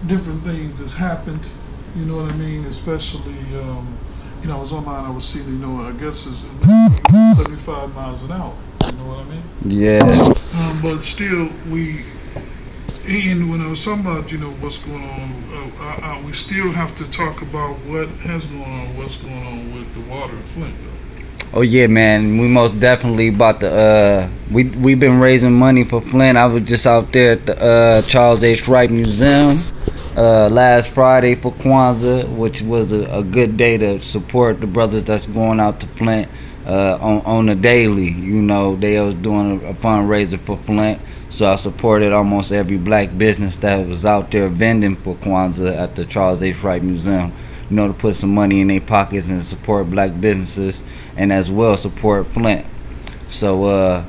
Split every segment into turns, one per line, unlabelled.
different things that's happened. You know what I mean? Especially, I was online. I was seeing, I guess it's 75 miles an hour. You know what I mean?
Yeah.
But still, and when I was talking about, what's going on, we still have to talk about what has gone on, what's going on with the water in Flint, though.
Oh yeah, man. We most definitely about to. We've been raising money for Flint. I was just out there at the Charles H. Wright Museum last Friday for Kwanzaa, which was a good day to support the brothers that's going out to Flint on a daily. You know, they was doing a fundraiser for Flint, so I supported almost every black business that was out there vending for Kwanzaa at the Charles H. Wright Museum. You know, to put some money in their pockets and support black businesses and as well support Flint. So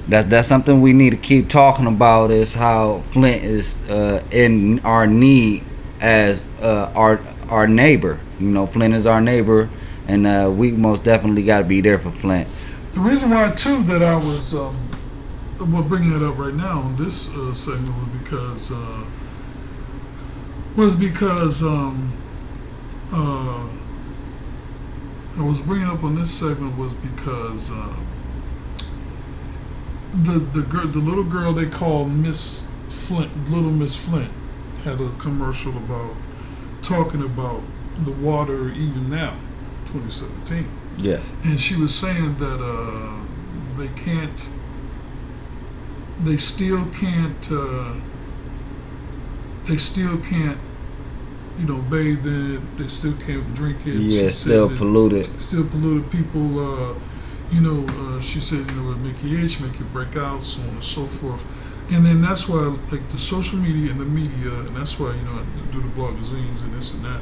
that's something we need to keep talking about is how Flint is in our need as our neighbor. You know, Flint is our neighbor, and we most definitely got to be there for Flint.
The reason why, too, that I was bringing it up right now on this segment was because uh, I was bringing up on this segment was because the little girl they call Miss Flint, Little Miss Flint, had a commercial about talking about the water even now, 2017,
Yeah.
and she was saying that they can't, they still can't, they still can't, bathe in it. They still can't drink it.
Yeah,
She
still
said that
polluted.
still polluted people. She said, it make you itch, make you break out, so on and so forth. And then that's why, like the social media and the media, and that's why I do the blogazines and this and that,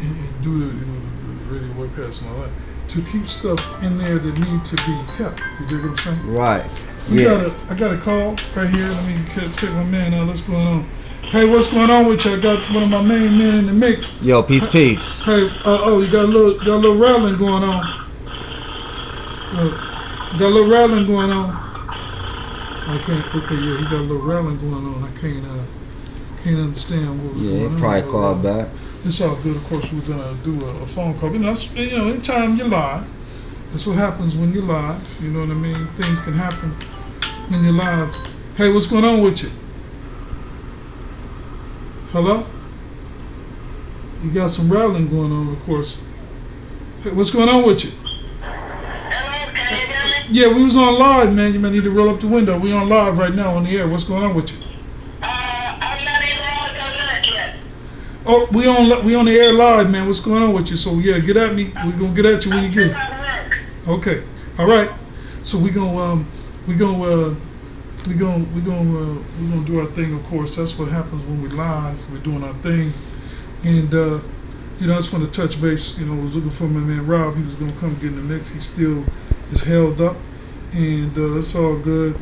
and do the radio webcasts and all that, to keep stuff in there that need to be kept. You dig what I'm saying?
Right.
I
Yeah.
got a call right here. Let me check my man out. What's going on? Hey, what's going on with you? I got one of my main men in the mix.
Yo, peace, peace.
Hey, you got a little rattling going on. Got a little rattling going on. I can't. Okay, yeah, he got a little rattling going on. I can't understand what was
Yeah,
going
he
on.
probably called back.
It's all good. Of course, we're gonna do a phone call. Anytime you're live, that's what happens when you're live. You know what I mean? Things can happen when you're live. Hey, what's going on with you? Hello? You got some rattling going on, of course. Hey, what's going on with you?
Hello, can you hear me?
Yeah, we was on live, man. You might need to roll up the window. We on live right now on the air. What's going on with you?
I'm not even on the net yet.
Oh, we on the air live, man. What's going on with you? So yeah, get at me. We gonna get at you when you get
I'm
it.
at work.
Okay. All right. So we gonna do our thing. Of course, that's what happens when we live. We're doing our thing, and I just want to touch base. I was looking for my man Rob. He was gonna come get in the mix. He still is held up, and it's all good.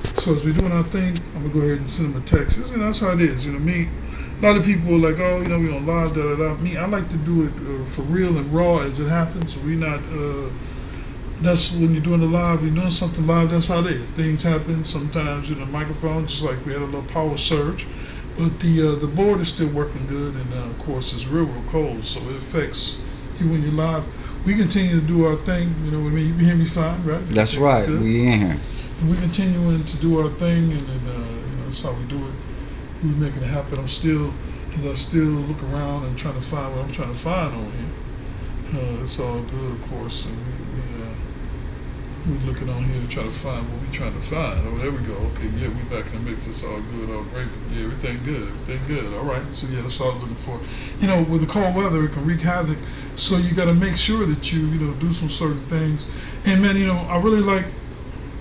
So as we're doing our thing, I'm gonna go ahead and send him a text. That's how it is. Me. A lot of people are like, oh, we on live, da da da. Me, I like to do it for real and raw as it happens. We not. That's when you're doing the live, you're doing something live, that's how it is. Things happen sometimes, the microphone, just like we had a little power surge. But the board is still working good, and of course it's real cold, so it affects you when you're live. We continue to do our thing, you know what I mean? You can hear me fine, right?
That's right. We in here.
And we're continuing to do our thing, and then, that's how we do it. We're making it happen. I still look around and trying to find what I'm trying to find on here. It's all good, of course, and we're looking on here to try to find what we're trying to find. Oh, there we go. Okay, yeah, we back in the mix. It's all good, all great. Yeah, everything good. All right. So yeah, that's all I'm looking for. With the cold weather, it can wreak havoc. So you got to make sure that you do some certain things. And man, I really like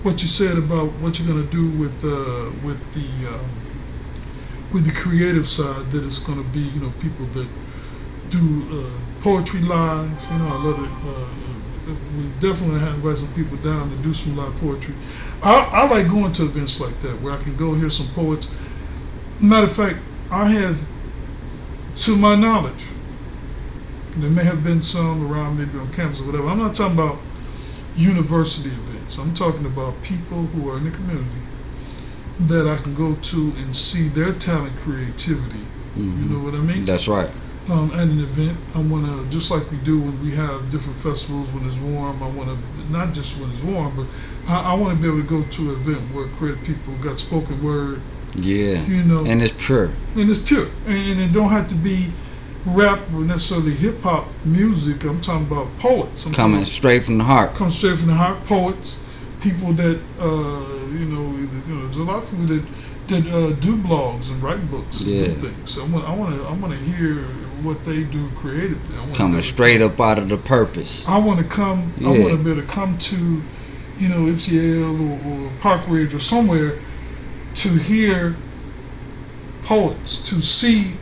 what you said about what you're gonna do with the creative side. That it's gonna be people that do poetry live. I love it. We definitely have invited some people down to do some live poetry. I like going to events like that where I can go hear some poets. Matter of fact, I have, to my knowledge, there may have been some around maybe on campus or whatever. I'm not talking about university events. I'm talking about people who are in the community that I can go to and see their talent, creativity
Mhm.
You know what I mean?
That's right.
At an event, I want to, just like we do when we have different festivals when it's warm, I want to, not just when it's warm, but I want to be able to go to an event where creative people got spoken word,
Yeah.
you know,
And it's pure.
and it's pure. And it don't have to be rap or necessarily hip hop music. I'm talking about poets. I'm
Coming
talking
straight from the heart.
come straight from the heart. Poets, people that there's a lot of people that do blogs and write books and
Yeah.
do things. So I want to hear what they do creatively. I wanna be
Coming
able to
straight up out of the purpose.
I want to come.
Yeah.
I want to be able to come to, MCL or Park Ridge or somewhere to hear poets, to see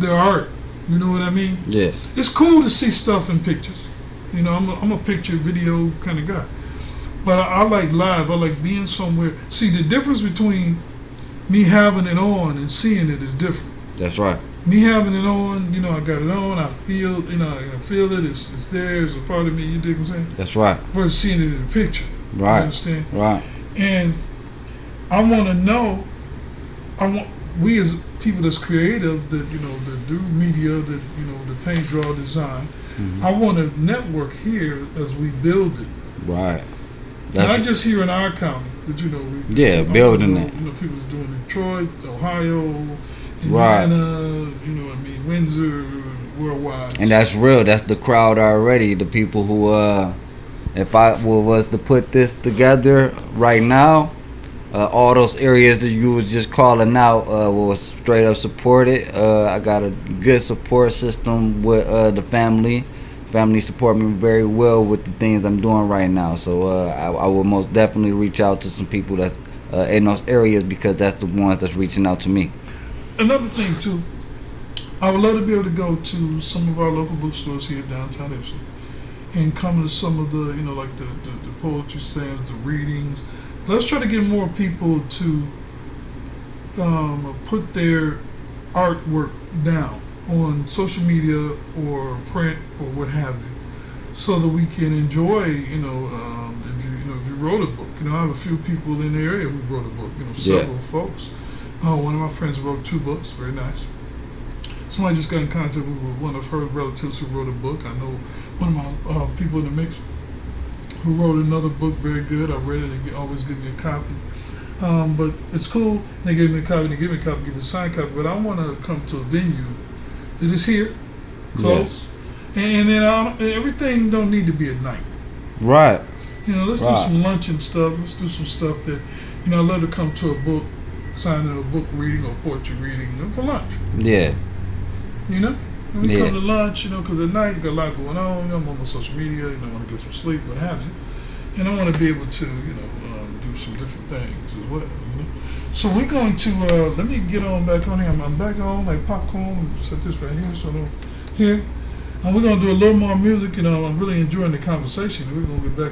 their art. You know what I mean?
Yeah.
It's cool to see stuff in pictures. I'm a picture video kind of guy, but I like live. I like being somewhere. See, the difference between me having it on and seeing it is different.
That's right.
Me having it on, I got it on. I feel, I feel it. It's there. It's a part of me. You dig what I'm saying?
That's right.
Versus seeing it in the picture. You
Right.
understand?
Right.
And I want to know. We as people that's creative, that do media, that the paint, draw, design.
Mhm.
I want to network here as we build it.
Right.
Not just here in our county, but
Yeah, building it.
People that's doing Detroit, Ohio,
Right.
Indiana, Windsor, worldwide.
And that's real. That's the crowd already. The people who, if I was to put this together right now, all those areas that you was just calling out will straight up support it. I got a good support system with the family. Family support me very well with the things I'm doing right now. So I will most definitely reach out to some people that's in those areas because that's the ones that's reaching out to me.
Another thing too, I would love to be able to go to some of our local bookstores here downtown Ipswich and come to some of the, like the poetry slams, the readings. Let's try to get more people to put their artwork down on social media or print or what have you, so that we can enjoy. If you wrote a book, I have a few people in the area who wrote a book. Several folks. One of my friends wrote 2 books. Very nice. Somebody just got in contact with one of her relatives who wrote a book. I know one of my people in the mix who wrote another book, very good. I read it. They always give me a copy. But it's cool. They gave me a copy. They give me a copy. Give me a signed copy. But I want to come to a venue that is here, close, and then everything don't need to be at night.
Right.
Let's do some lunch and stuff. Let's do some stuff that, I love to come to a book signing, a book reading or poetry reading for lunch.
Yeah.
When we come to lunch, because at night you got a lot going on. I'm on my social media. I want to get some sleep, what have you, and I want to be able to, do some different things as well. So we're going to let me get on back on here. I'm back on like popcorn. Set this right here, so here. And we're gonna do a little more music. I'm really enjoying the conversation. We're gonna get back.